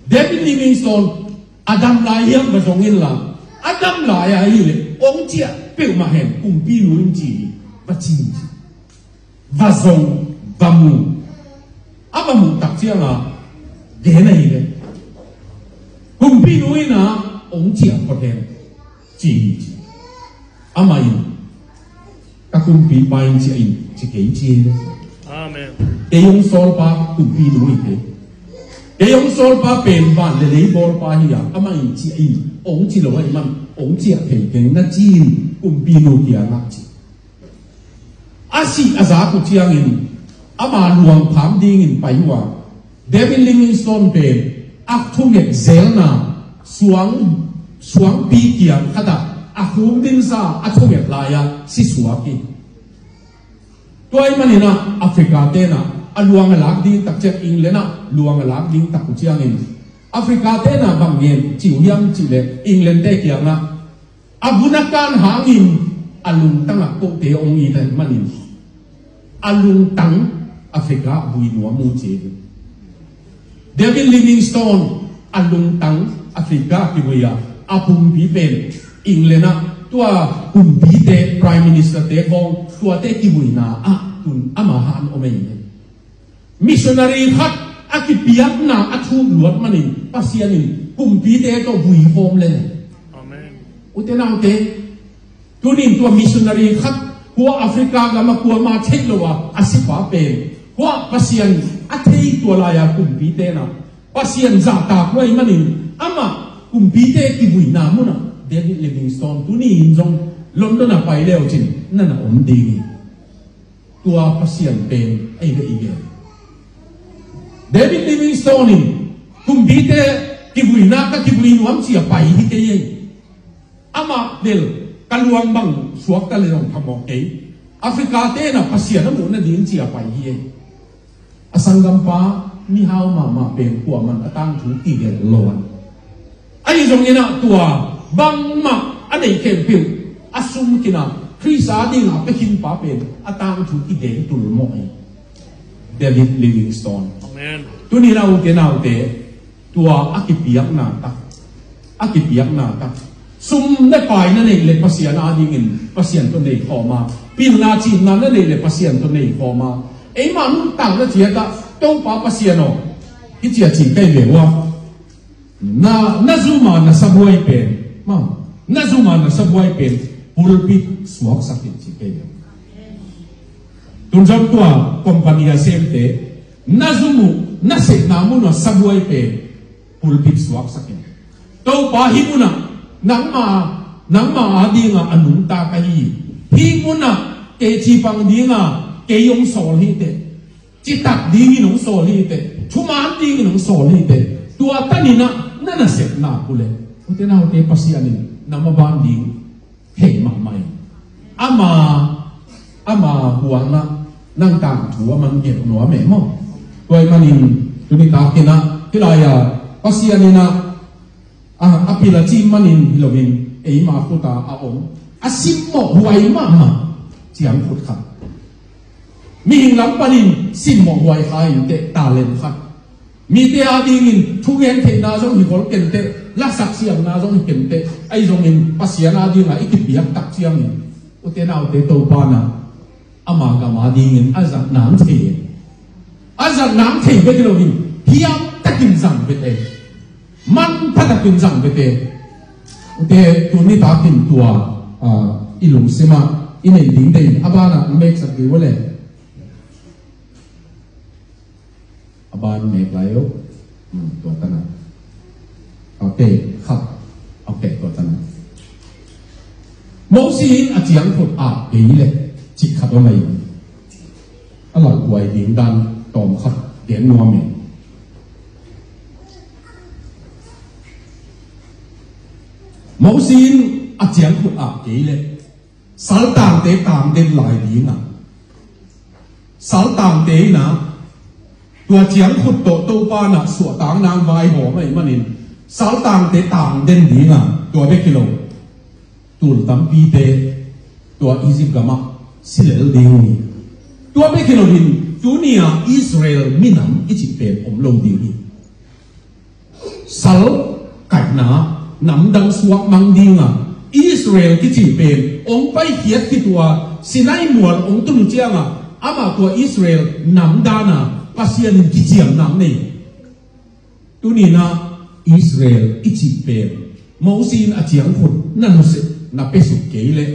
David Livingstone Adam la yang bazongin la Adam la ya ile ong chia pe ma hen kumpinu inji bachin vazong vamu abamu tak chia nga de na ile kumpinu ena ong chia ko hen chi amai kakumpi pain chi in chi ke chi amen e yung sol pa kumpinu ite e yung sol pa pen ban le lei bor pa hi ya amai chi in ong chi lo ai man ong chi ke ke na chi kumpinu kia na chi asi aza ku chiang in ama luang pham ding in pai wa David Livingstone pen ak thunget zelna suang pi kia khada ahum din sa athuget laya si suaki toy manina Africa te na aluang lak ding tak che England na luang lak ding tak ku chiang in Africa te na bangyen chiu yam chi le England te kia na abunakan hangin alung tang ko te ong i den manin alung tang Africa bui no mu che David Livingstone alung tang Africa ki buya apum bi ben England na tua kumbi te prime minister te hong tua te ki bui na tun amahan omei missionary khat akipiak na athu luat manin pasianin kumbi te to bui hom le amen utena te tunin tua missionary khat kwa Africa gama kwa ma theklowa asipa pe kwa pasian athei tua la ya kumbi te na pasian za ta kwai manin ama kumbi te ki bui na muna David Livingstone tuni injong London na pai leo chin na na om ding tua pasien pen ai ga ige David Livingstone in kumbite kibui na ka kibui nuam chia pai hi ke ye ama del kaluang bang suak ka leong thamok ke Africa te na pasien na mu na din chia pai hi asangam pa mi hau ma pen kwa man atang thu ti ge lon ai jong ina tua bang ma anei kem piu asum kina Krisa ding a pekin pa pen atang thu ki de tul mo David Livingstone amen tuni rau ke nau te tua akipiak na ta sum ne pai na nei le pasian a ding in pasian to nei khoma pin na chi na na nei le pasian to nei khoma ei ma nu tang na chia ta to pa pasian no ki chia chi kai le wa na zuma na sabuai pen ma na zuma na sabuai pen pulpit suak sakit chi ke tun jam tua kompania semte na zumu na se namu na sabuai pen pulpit suak sakit to pa himuna nangma adinga anung ta kai himuna ke chi pang dinga ke yong sol hi te chi tak dingi nong sol hi te thuma dingi nong sol hi te tua tanina na se na kule utena hote pasianin namaban ding hey mamai ama huanga nang tang thu man ge no me mo toy manin tuni ta kina kilaya pasianina apila chi manin lovin ei ma puta a ong asimmo huai mama chiam phut khat mi hing lam panin simmo huai khai te talent khat media dingin thugen the na jong hi gol kente la sak siam na jong kente ai jong in pasiana dinga ikipiak tak chiang in utena ute to pa na ama ga ma dingin azak nam the be lo hin hiam takin sang be te man patakin sang be te ute tuni ta tin tua ilung sema inen ding dei abana make sak di wole aban make layo to tana okay khap okay to tana mo si a chiang phut a be le chi khap lo mai ala kwai ding dan tom khap den no mi mo sin a chiang phut a be le sal tang te tang den lai ding a sal tang te na tua chiang phut to pa na su tang nang vai ho mai manin sal tang te tang den ding a tua be kilo tul tam pi te tua Egypt gama silel ding ni tua be kilo hin tunia Israel minam ichi pen long ding ni sal kai na nam dang suak mang ding a Israel ki chi pen ong pai hiat ki tua Sinai mual ong tum chiang a ama tua Israel nam dana pasian ki chiang nam nei tunina Israel ichi pen Moses a chiang phut nan se na pesu keile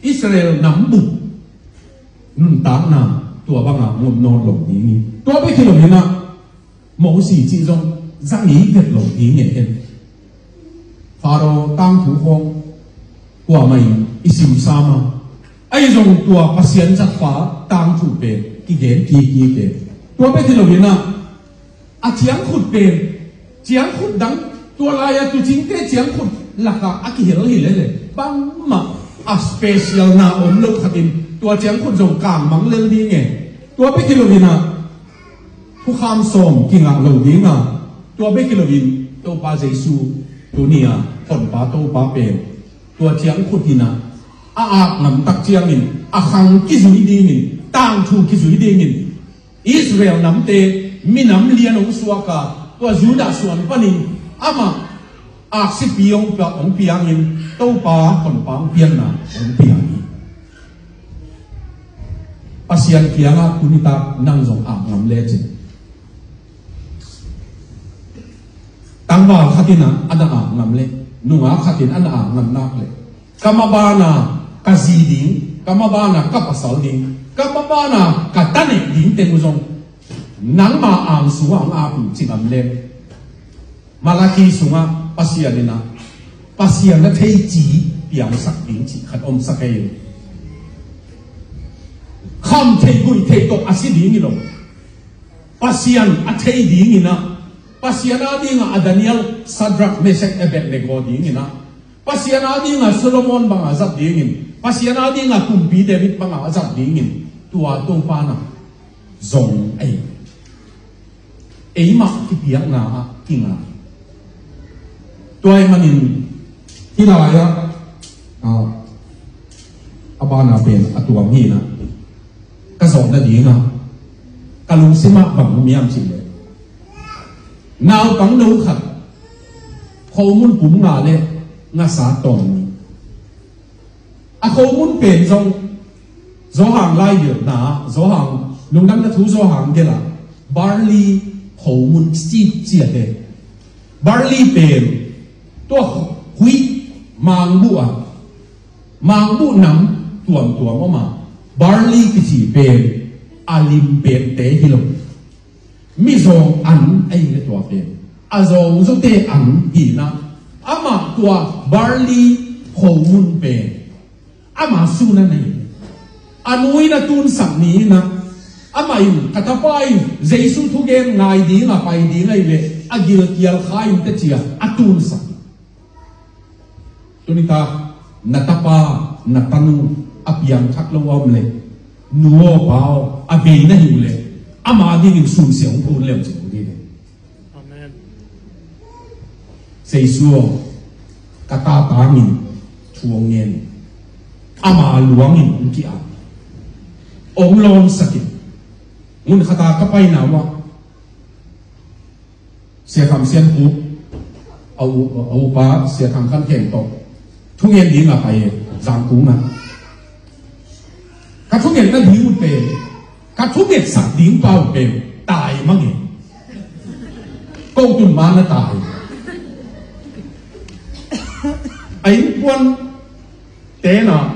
Israel nam bu nun ta na tua banga ngom non long ding ni tua be ki lo hina Moses chi jong zang yi vet long ding ne en Pharaoh tang thu hong qua mày isim sama ai dùng tua pasien chắc phá tang thu pe ki gen ki ke tua pe thì lo hina a chiang khut pe chiang khut dang tua la ya tu ching te chiang khut la ka a ki hel le bang ma a special na om lo khatin tua chiang khut jong kang mang le đi nghe tua pe thì lo hina thu kham som ki nga lo đi nga tua pe ki lo hin to pa Jesu tu nia phon pa to pa pe tua chiang khut hina a ngam tak chiang in a khang ki zui ding in tang thu ki zui ding in Israel nam te minam lian ong suaka tua Juda suan panin ama a si piong pa ong piang in to pa kon pang piang na ong piang ni pasian pianga kunita nang jong a ngam le chin tangwa khatina ada a ngam le nunga khatin ana a ngam nak le kamabana kaziding kamabana kapasal ding kamabana katane ding temuzong nang ma ang suang a pu chinam le malaki sunga pasianina pasian na thei chi piang sak ding chi khat om sakai kham thei gui thei to asiding ni lo pasian a thei ding ina pasiana dinga a Daniel Sadrak Meshach Abednego ding ina pasiana dinga Solomon banga zat ding in pasiana dinga kumpi David banga zat ding in tua to pa na zong ai ma ki piang na kinga toy manin hilaya abana pen atuam hi na ka zong na dinga kalung sima bang miam chi le nào bằng đâu khát khâu muốn bún ngà lệ ngà xá tòn à khâu muốn bền trong gió hàng lai được nà gió hàng lúc đó là thú gió hàng kia là barley khâu muốn chi để barley bền to huy mang bu nắm tuồng mà barley cái gì bền alim bền té hi lộc mi zong an ai le tua pe a zong zo te an hi na ama tua barley khomun pe ama su na nei anui na tun sak ni na ama in katapai Jesu thu gen ngai di nga pai di ngai le agil kial khai te chia atun sak tunita natapa natanu apiang thak lo wam le nuo pao abe na hi le ama ding sun siang phun lem chu di amen Jesu kata tangin chuang ngen ama luangin ki a ong lon sakin mun khata ka pai na wa sẽ tham xem u au ba sẽ tham khăn khen to thu nghiên đi là phải giang cú mà các thu nghiên nó đi một bề các thu nghiên sạch đi bao bề tài mà nghe câu tuần mà nó tài ấy quan thế nào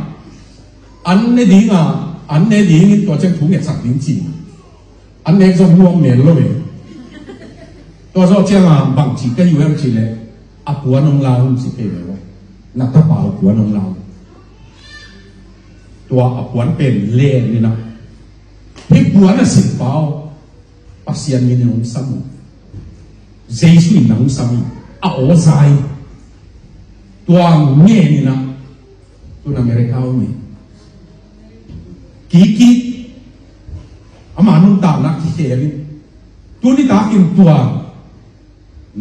anh này đi à anh này đi nhữngตัวเจ้าthu nghiên sạch đi chỉ anh này trong muông miền lôiตัวเจ้าเจ้าbằng chỉ cái yêu em chỉ là quán ông lao không chỉ về rồi nãy ta bảo quán ông laoตัวquánเป็นเล่นี่นะที่quán làสิ่งเปล่าpasienนี่น้องซ้ำเจสุยน้องซ้ำโอ้ใจตัวเงี้ยนี่นะตัวอเมริกาเนี่ยกี่อามานุ่งตานักที่เขียนตัวนี้ตากินตัว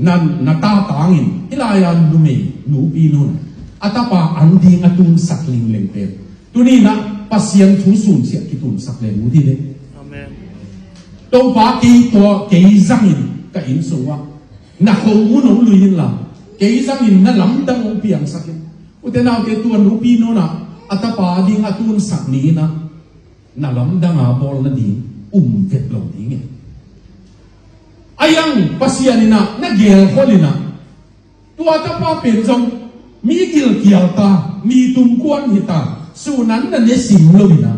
นั่นนัตตาตางินที่ลายันดูมีหนูปีนุ่นอัตปาอันดีอัตุนสักลิงเลงเป็นตัวนี้นะปัสยันทุสุนเสียกิตุนสักเลงมูที่เด็กตัวปากีตัวเกยจังอินกับอินสัวนักของมุนองลุยนละเกยจังอินนั่นลำดังองเปียงสักเลยอุตนาเกตัวหนูปีนุ่นนะอัตปาดีอัตุนสักนี้นะนั่นลำดังอาบอลนั่นดีเวทลงดีไงayang pasianina na gel holina tua ta pa pen jong mi gil kial ta mi tum kwan hita sunan na ne sim loina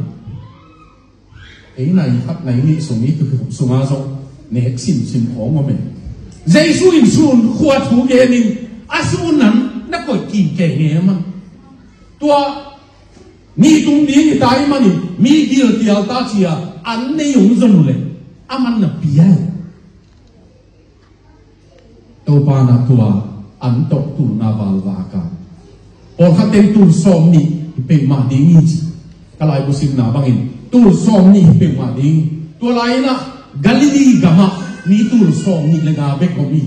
ei nai khat nai ni sumi tu sunga jong ne sim khong ma me jesu in sun khwa thu ge nin asunan na ko kin ke nge ma tua mi tum ni ta i ma ni mi gil kial ta chia an ne yong jong le aman na piaตัวปานาตัวอันตกตูนาบาลวากันพอถ้าเต็มตูสอมนี่เป็นมาดีงี้จีก็เลยบุษินาบังอินตูสอมนี่เป็นมาดีตัวไรนะกาลิลีกามะนี่ตูสอมนี่เลยนะเบกมี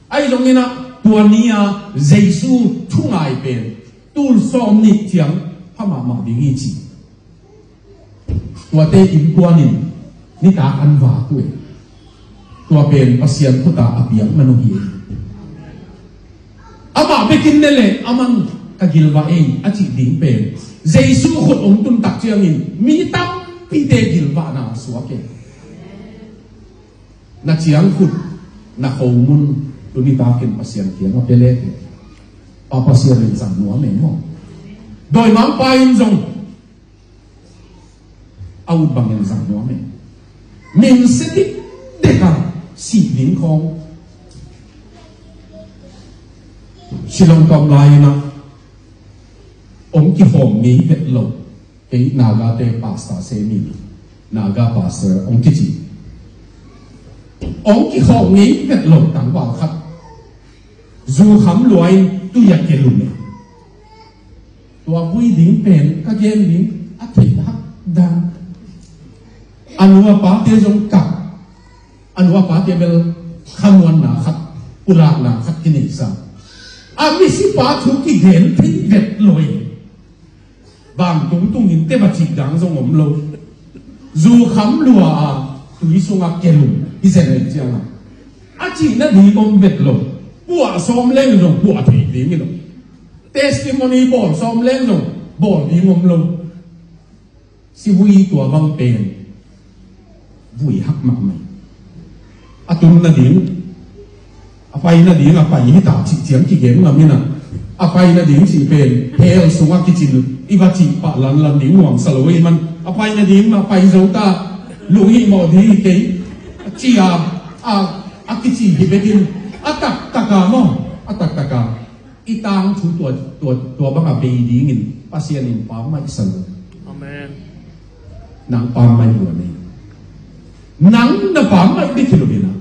ไอ้ตรงนี้นะตัวนี้อ่ะเจสุทุ่งไอเป็นตูสอมนี่เถียงพม่ามาดีงี้จีตัวเตอินกวนินนี่ตาอันวาตัวตัวเป็นปัสยันพุทธาอภิยังมโนฮีอามาไปกินนั่นแหละอามันกะกิลวาเองอาจิดิ่งเป็นเจสุขดองตุนตักเจียงินมีตั้มปีเตกิลวานาสวะเกนักเจียงขุดนักโฮมุนตุนิตาเกินปัสยันเขียนว่าเปเล่ปัสยันเรื่องสังหัวเหม็นหม้อโดยมังไปจงเอาบังเงินสังหัวเหม็นมินสติเด็กอะสีลิ้นของชิลองกำไรนะองค์ที่ผมมีเด็ดลงไอ้นากาเตปาสตาเซมินากาปาสเตอร์องค์ที่จีองค์ที่ผมมีเด็ดลงต่างว่าครับจูคำรวยตุยเกลุเนี่ยตัวผู้หญิงเป็นก็เย็นหญิงอาทิตย์ฮักดังอันว่าป้าเตจงกับอันว่าป้าเตเบลขมวนหนาครับอุลาหนาครับกินอีกสักอามิสิป้าทุกที่เห็นที่เด็ดลอยบางตรงตรงนี้เตบัจิดังทรงผมโลจูคำรัวตุยทรงอักเกลุที่เสนอเจ้าอาจีนั่นดีอมเด็ดลอยปัวซ้อมเล่นลงปัวถีดีงี้ลงเทสติโมนีบอลซ้อมเล่นลงบอลดีงมลงสิวุยตัวบางเป็นวุยหักมาไหมอาตุนนั่นดีอาไปนั่นดีอาไปให้ตาจิเจียงจิเก่งลำนี่นะอาไปนั่นดีสิเป็นเฮลสุวักิจินอีบัจิปะลันลันดีหวังสลวยมันอาไปนั่นดีมาไปโจตาลุยหมอดีเก๋จีอากิจิฮิเบกินอาตักตะกามออาตักตะกาอีตางถูตัวบังอาบีดีเงินปัสยานินปามไม่สลอาเมนนางปามไม่หัวนี่นางน่ะปามไม่ได้คิดเลยนะ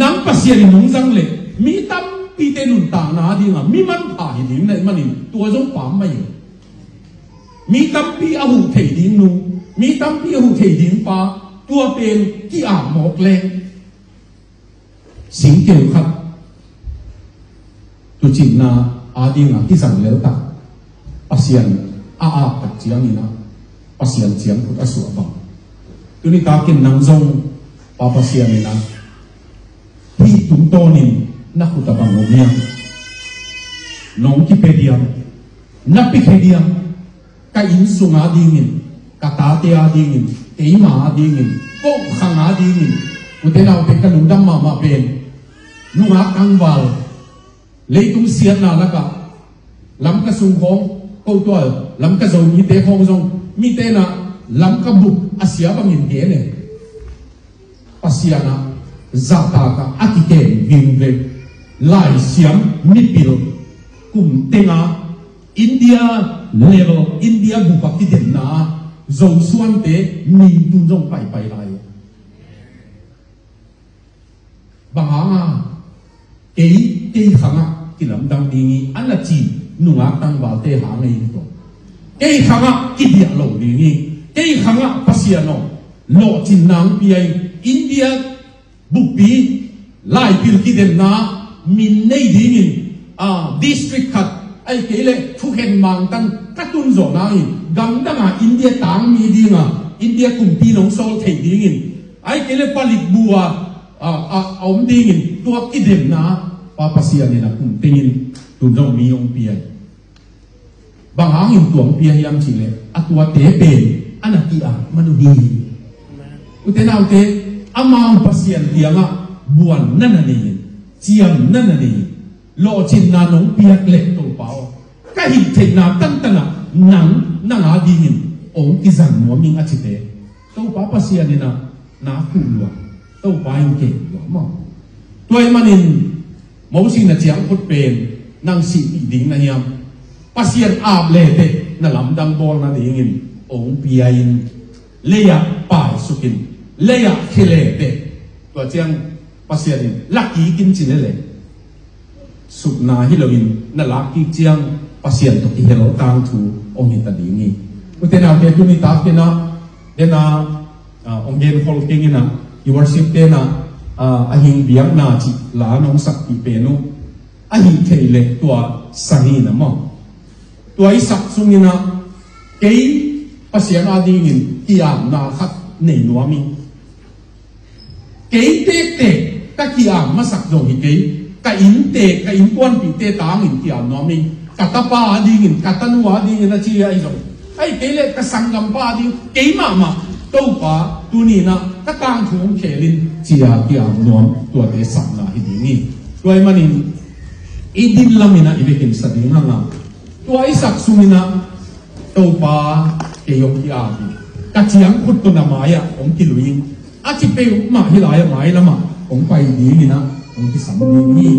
นางปัสยานินงจังเลยมีตั้มปีเตนุนตาหนาดีงะมีมันผ่าหินในมันนี่ตัวจงปามไม่อยู่มีตั้มปีอาหูเทดินนูมีตั้มปีอาหูเทดินปาตัวเป็นที่อ่างหมอกแรงสิงเกี่ยวครับตัวจริงนะอาดีงะที่สั่งแล้วตาปัสยันตักเจียงนี่นะปัสยันเจียงพุทธสวบังตัวนี้ตากินนางจงปัสยันนี่นะพี่ chúng tôi nín na khu tập bằng ngô nong ki pediam na pikediam ka in sunga dingin ka tatea dingin keima dingin ko khanga dingin utenau te kalundam ma pen nunga kangwal leitung siat na laka lam ka sung khong câu tuổi lam ka zong mi te khong zong mi te na lam ka bu asia bangin te ne pasiana zata ka atike vingve lai siam nipil kum tenga India level India buka ki den na zong suan te mi tu zong pai lai banganga cái khanga ki lam dang dingi anla chi nunga tang wal te ha ngai to cái khanga ki dia lo dingi cái khanga pasiano lo chin nang pi ai India bupi lai pil ki den na min nei dingin district kat ai kele thu hen mang tan katun zo na hi gam danga India tang mi dinga India kumpi nong sol thei dingin ai kele palik bua om dingin tua ki den na pa pasian ni na kum tingin tu zo mi ong pi ai bang hangin tuang pi yam chile atua te pe anaki a manuhi utenau te amang pasian dianga buan nanani chiam nanani lo chin na nong piak le to pao ka hi the na tan tan nang nanga dingin ong ki zan mo ming achite to pa pasian ni na ku lo to pa ing ke lo mo toy manin mo sin na chiang phut pen nang si ding na hiam pasian ab le te na lam dang bol na dingin ong piain leya pa sukin leya khele te to chiang pasian ni laki kin chin le suk na hilowin na laki chiang pasian to ki helo tang thu ong hin ta dingi utena te tu ni ta ke na dena ong gen hol king ina you worship te na ahing biang na chi la nong sak pi pe no ahing theile tua sangi na mo tua I sak sungina kei pasian adingin kiam na khat nei nuami kei te ka kiam masak zo hi kei ka in kwan pi te tang in kiam nuami katapa adingin katanua adingin na chi ai zo ai kele ka sangam pa ading kei ma to pa tu ni na ka tang thung khelin chia kiam nuam tua te sak na hi dingi toy manin idin lamina ibekin sa dinga nga tua isak sumina to pa ke yong ki abi ka chiang khut to na maya ong ki luing a chi pe ma hi la ya mai lama ong pai ni na ong ki sam ni